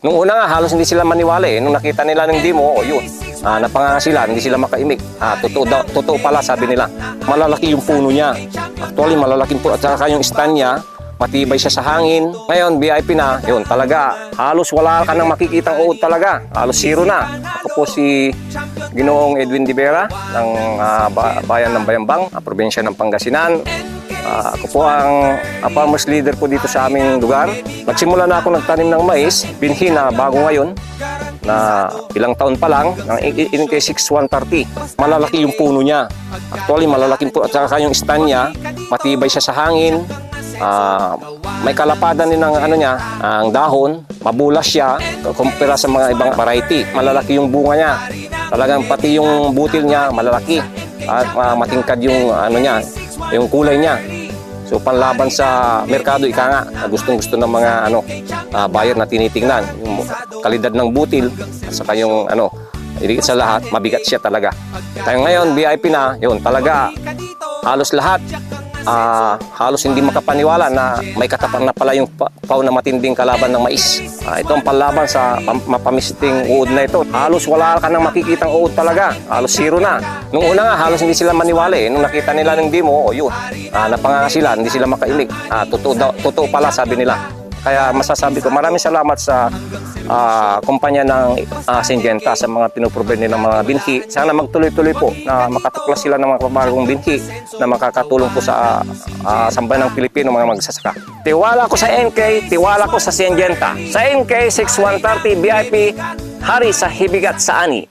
Nung una nga, halos hindi sila maniwala eh. Nung nakita nila ng demo, yun. Napanganga sila, hindi sila makaimik. Totoo pala, sabi nila. Malalaki yung puno niya. Actually, malalaking puno. At saka yung stand niya, matibay siya sa hangin. Ngayon, VIP na, yun, talaga. Halos wala ka nang makikitang uod talaga. Halos zero na. Ako po si Ginoong Edwin de Vera ng bayan ng Bayambang, probinsya ng Pangasinan. Ako po ang farmers leader po dito sa aming lugar. Nagsimula na ako nagtanim ng mais, binhi na bago ngayon, na ilang taon pa lang, ng NK6130. Malalaki yung puno niya. Actually, malalaking puno. At saka yung stand niya, matibay siya sa hangin. May kalapadan din ng ang dahon, mabulas siya kumpara sa mga ibang variety. Malalaki yung bunga niya. Talagang pati yung butil niya malalaki at matingkad yung yung kulay niya. So panlaban sa merkado ika nga, gustong-gusto ng mga buyer na tinitingnan yung kalidad ng butil at saka yung higit sa lahat, mabigat siya talaga. Tayo ngayon VIP na, yun talaga halos lahat halos hindi makapaniwala na may katapat na pala yung pao na matinding kalaban ng mais. Ito ang panlaban sa mapamisting uod na ito. Halos wala ka nang makikitang uod talaga. Halos zero na. Nung una nga, halos hindi sila maniwala eh. Nung nakita nila ng demo, yun. Napanganga sila, hindi sila makaimik. Totoo pala, sabi nila. Kaya masasabi ko, maraming salamat sa kumpanya ng Syngenta sa mga pinuprovide ng mga binhi. Sana magtuloy-tuloy po na makatuklas sila ng mga bagong binhi na makakatulong po sa sambayan ng Pilipino mga magsasaka. Tiwala ko sa NK, tiwala ko sa Syngenta. Sa NK 6130 VIP, hari sa hibigat sa ani.